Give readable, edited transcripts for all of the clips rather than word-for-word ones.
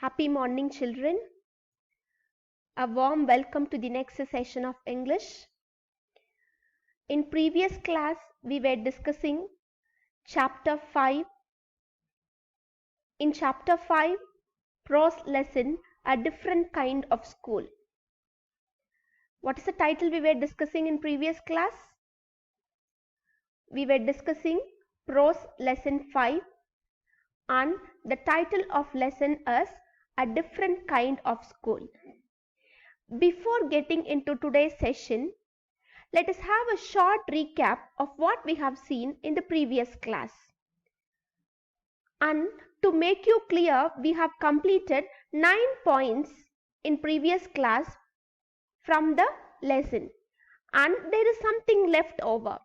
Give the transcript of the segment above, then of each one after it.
Happy morning, children. A warm welcome to the next session of English. In previous class, we were discussing chapter 5. In chapter 5, prose lesson, a different kind of school. What is the title we were discussing in previous class? We were discussing prose lesson 5, and the title of lesson is a different kind of school. Before getting into today's session, let us have a short recap of what we have seen in the previous class. And to make you clear, we have completed 9 points in previous class from the lesson, and there is something left over.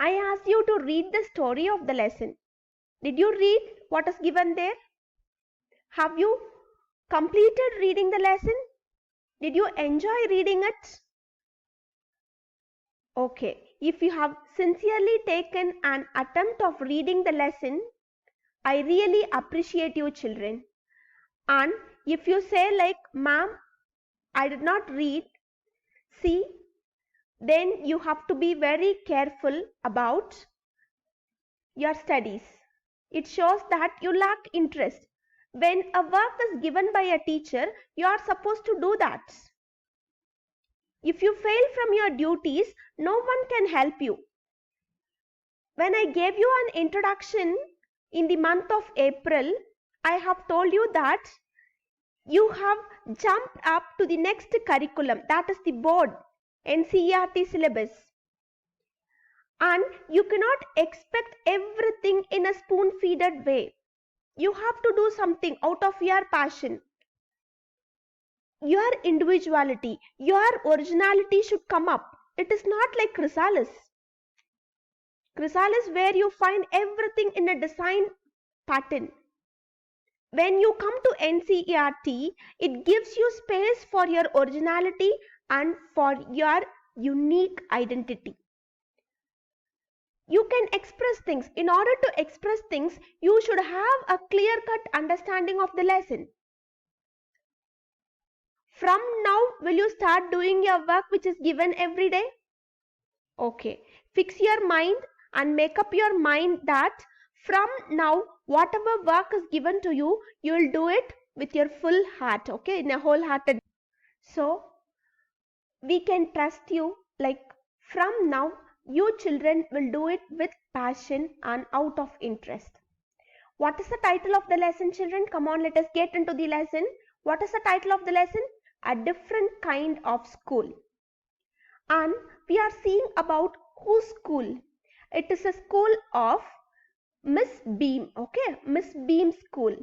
I asked you to read the story of the lesson. Did you read what is given there? Have you completed reading the lesson? Did you enjoy reading it? Okay, if you have sincerely taken an attempt of reading the lesson, I really appreciate you, children. And if you say like, ma'am, I did not read, see, then you have to be very careful about your studies. It shows that you lack interest. When a work is given by a teacher, you are supposed to do that. If you fail from your duties, no one can help you. When I gave you an introduction in the month of April, I have told you that you have jumped up to the next curriculum, that is the board NCERT syllabus. And you cannot expect everything in a spoon-feeded way. You have to do something out of your passion. Your individuality, your originality should come up. It is not like Chrysalis. Chrysalis where you find everything in a design pattern. When you come to NCERT, it gives you space for your originality and for your unique identity. You can express things. In order to express things, you should have a clear-cut understanding of the lesson. From now, will you start doing your work which is given every day? Okay. Fix your mind and make up your mind that from now, whatever work is given to you, you will do it with your full heart, okay, in a wholehearted. So, we can trust you, like from now, you children will do it with passion and out of interest. What is the title of the lesson, children? Come on, let us get into the lesson. What is the title of the lesson? A different kind of school. And we are seeing about whose school? It is a school of Miss Beam, okay? Miss Beam school.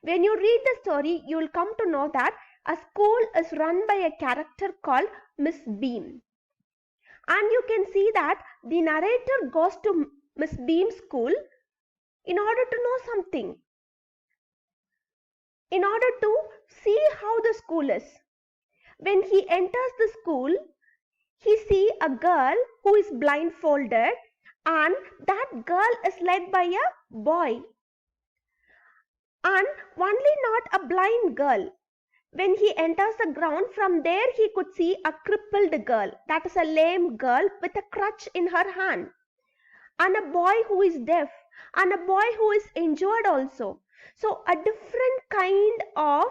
When you read the story, you will come to know that a school is run by a character called Miss Beam. And you can see that the narrator goes to Miss Beam school in order to know something. In order to see how the school is. When he enters the school, he sees a girl who is blindfolded, and that girl is led by a boy. And only not a blind girl. When he enters the ground, from there he could see a crippled girl, that is a lame girl with a crutch in her hand, and a boy who is deaf, and a boy who is injured also. So a different kind of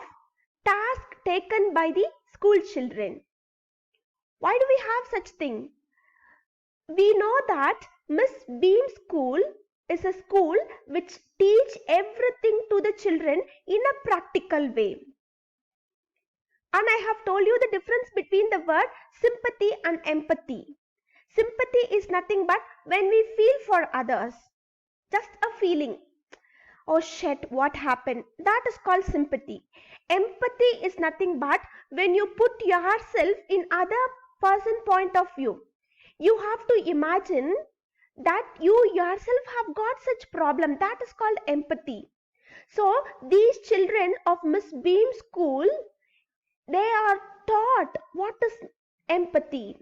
task taken by the school children. Why do we have such thing? We know that Miss Beam School is a school which teach everything to the children in a practical way. And I have told you the difference between the word sympathy and empathy. Sympathy is nothing but when we feel for others. Just a feeling. Oh shit, what happened? That is called sympathy. Empathy is nothing but when you put yourself in other person's point of view. You have to imagine that you yourself have got such problem. That is called empathy. So these children of Miss Beam School, they are taught what is empathy.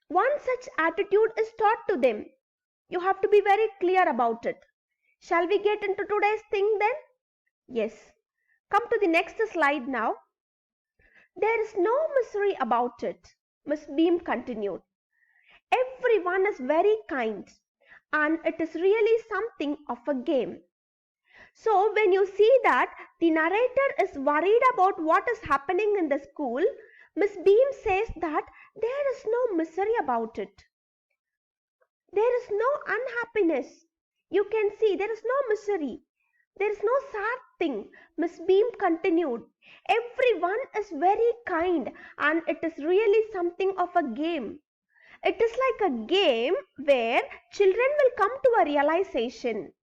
One such attitude is taught to them. You have to be very clear about it. Shall we get into today's thing then? Yes. Come to the next slide now. There is no mystery about it, Miss Beam continued. Everyone is very kind, and it is really something of a game. So, when you see that the narrator is worried about what is happening in the school, Miss Beam says that there is no misery about it. There is no unhappiness. You can see there is no misery. There is no sad thing. Miss Beam continued. Everyone is very kind, and it is really something of a game. It is like a game where children will come to a realization.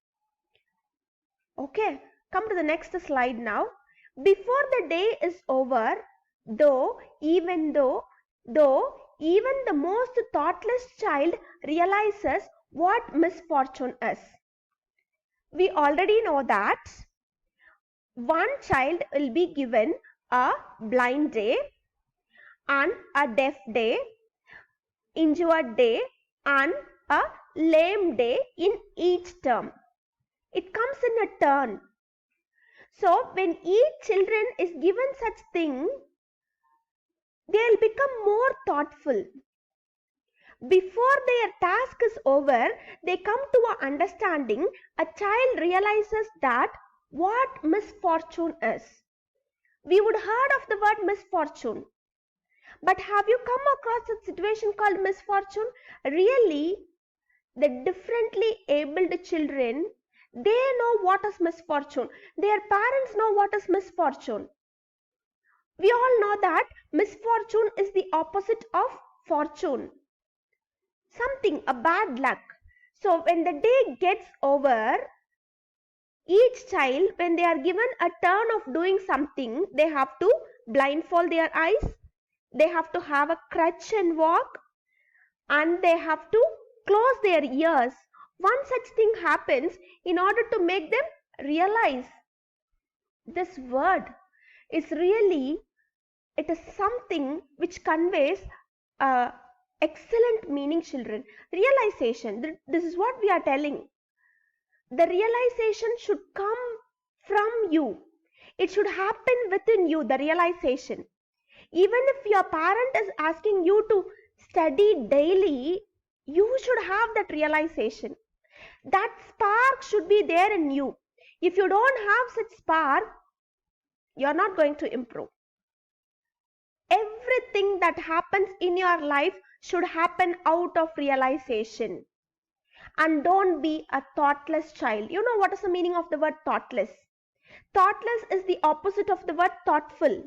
Okay, come to the next slide now. Before the day is over, even the most thoughtless child realizes what misfortune is. We already know that one child will be given a blind day and a deaf day, injured day and a lame day in each term. It comes in a turn. So when each children is given such thing, they'll become more thoughtful. Before their task is over, they come to an understanding. A child realizes that what misfortune is. We would heard of the word misfortune. But have you come across a situation called misfortune? Really, the differently abled children, they know what is misfortune. Their parents know what is misfortune. We all know that misfortune is the opposite of fortune. Something, a bad luck. So when the day gets over, each child, when they are given a turn of doing something, they have to blindfold their eyes, they have to have a crutch and walk, and they have to close their ears. One such thing happens in order to make them realize this word is really, it is something which conveys excellent meaning, children. Realization, this is what we are telling. The realization should come from you. It should happen within you, the realization. Even if your parent is asking you to study daily, you should have that realization. That spark should be there in you. If you don't have such spark, you're not going to improve. Everything that happens in your life should happen out of realization. And don't be a thoughtless child. You know what is the meaning of the word thoughtless? Thoughtless is the opposite of the word thoughtful.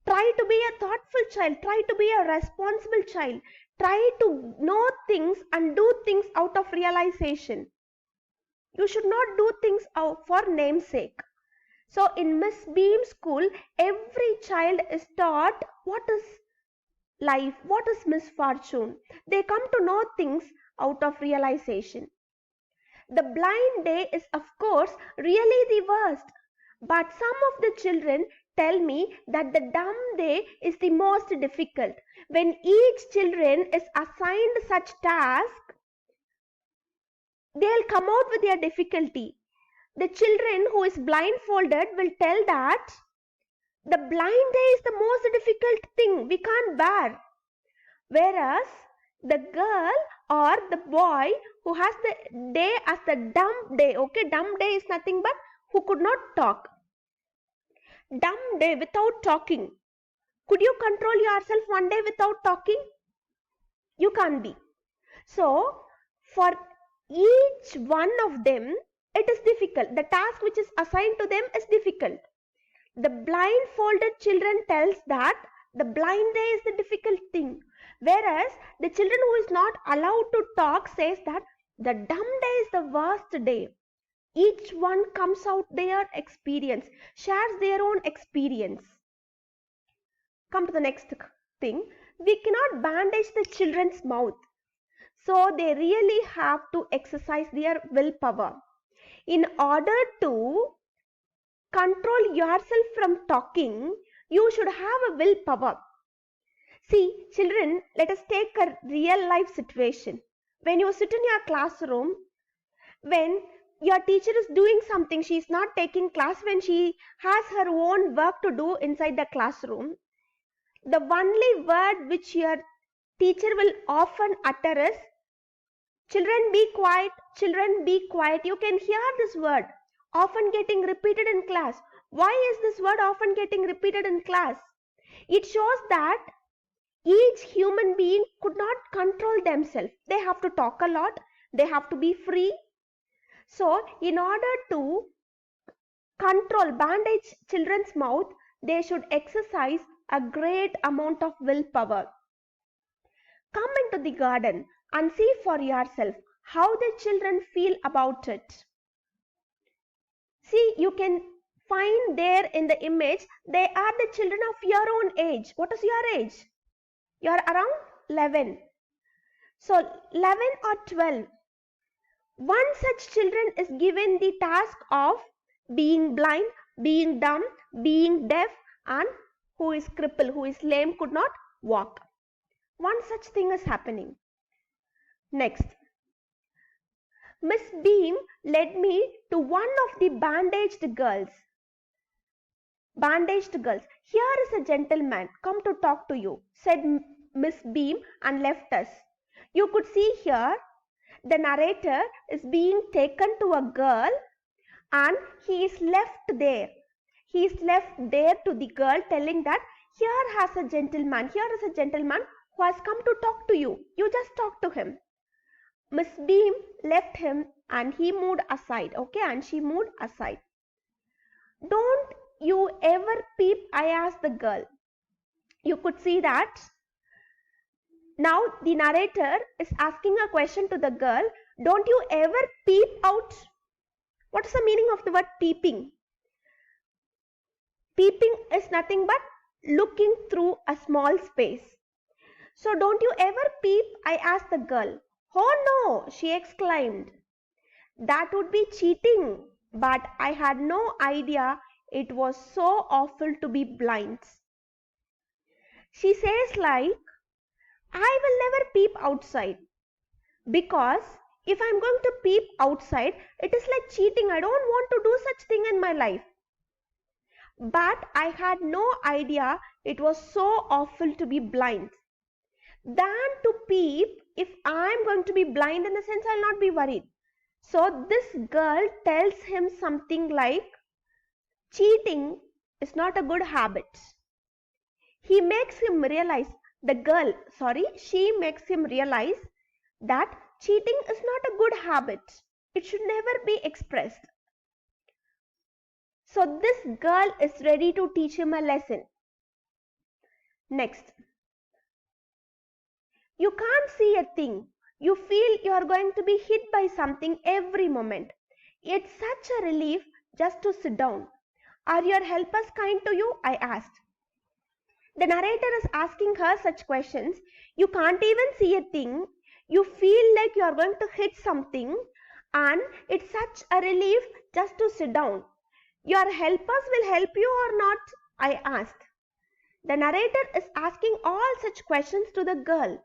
Try to be a thoughtful child. Try to be a responsible child. Try to know things and do things out of realization. You should not do things for namesake. So in Miss Beam school, every child is taught what is life, what is misfortune. They come to know things out of realization. The blind day is of course really the worst. But some of the children tell me that the dumb day is the most difficult. When each children is assigned such task, they'll come out with their difficulty. The children who is blindfolded will tell that the blind day is the most difficult thing we can't bear. Whereas the girl or the boy who has the day as the dumb day, okay, dumb day is nothing but who could not talk. Dumb day without talking. Could you control yourself one day without talking? You can't be. So, for each one of them, it is difficult. The task which is assigned to them is difficult. The blindfolded children tells that the blind day is the difficult thing. Whereas the children who is not allowed to talk says that the dumb day is the worst day. Each one comes out their experience, shares their own experience. Come to the next thing. We cannot bandage the children's mouth. So they really have to exercise their willpower. In order to control yourself from talking, you should have a willpower. See, children, let us take a real life situation. When you sit in your classroom, when your teacher is doing something, she is not taking class when she has her own work to do inside the classroom, the only word which your teacher will often utter is, children be quiet, children be quiet. You can hear this word often getting repeated in class. Why is this word often getting repeated in class? It shows that each human being could not control themselves. They have to talk a lot, they have to be free. So in order to control, bandage children's mouth, they should exercise a great amount of willpower. Come into the garden and see for yourself how the children feel about it. See, you can find there in the image, they are the children of your own age. What is your age? You are around 11. So 11 or 12. One such children is given the task of being blind, being dumb, being deaf, and who is crippled, who is lame, could not walk. One such thing is happening. Next, Miss Beam led me to one of the bandaged girls. Bandaged girls. Here is a gentleman come to talk to you, said Miss Beam, and left us. You could see here the narrator is being taken to a girl and he is left there. He is left there to the girl, telling that here is a gentleman who has come to talk to you. You just talk to him. Miss Beam left him and he moved aside. Okay, and she moved aside. Don't you ever peep? I asked the girl. You could see that. Now the narrator is asking a question to the girl. Don't you ever peep out? What is the meaning of the word peeping? Peeping is nothing but looking through a small space. So don't you ever peep? I asked the girl. Oh no, she exclaimed. That would be cheating, but I had no idea it was so awful to be blind. She says like, I will never peep outside, because if I'm going to peep outside, it is like cheating. I don't want to do such thing in my life. But I had no idea it was so awful to be blind. Than to peep, if I'm going to be blind, in a sense, I'll not be worried. So this girl tells him something like, cheating is not a good habit. He makes him realize, she makes him realize that cheating is not a good habit. It should never be expressed. So this girl is ready to teach him a lesson. Next. You can't see a thing. You feel you are going to be hit by something every moment. It's such a relief just to sit down. Are your helpers kind to you? I asked. The narrator is asking her such questions. You can't even see a thing. You feel like you are going to hit something, and it's such a relief just to sit down. Your helpers will help you or not? I asked. The narrator is asking all such questions to the girl.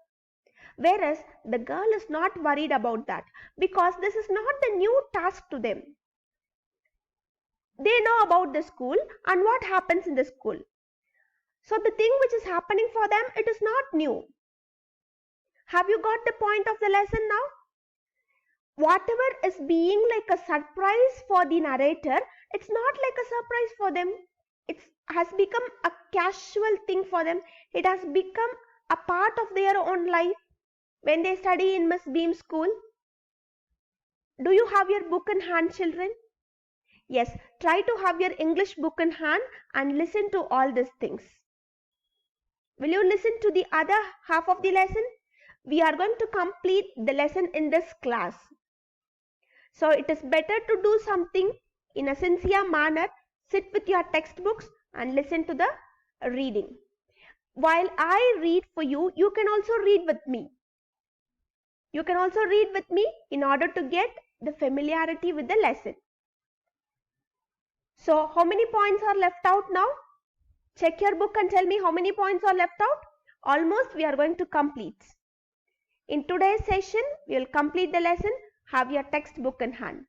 Whereas the girl is not worried about that, because this is not the new task to them. They know about the school and what happens in the school. So the thing which is happening for them, it is not new. Have you got the point of the lesson now? Whatever is being like a surprise for the narrator, it's not like a surprise for them. It has become a casual thing for them. It has become a part of their own life. When they study in Miss Beam school, do you have your book in hand, children? Yes, try to have your English book in hand and listen to all these things. Will you listen to the other half of the lesson? We are going to complete the lesson in this class. So it is better to do something in a sincere manner. Sit with your textbooks and listen to the reading. While I read for you, you can also read with me. You can also read with me in order to get the familiarity with the lesson. So how many points are left out now? Check your book and tell me how many points are left out. Almost we are going to complete. In today's session, we will complete the lesson. Have your textbook in hand.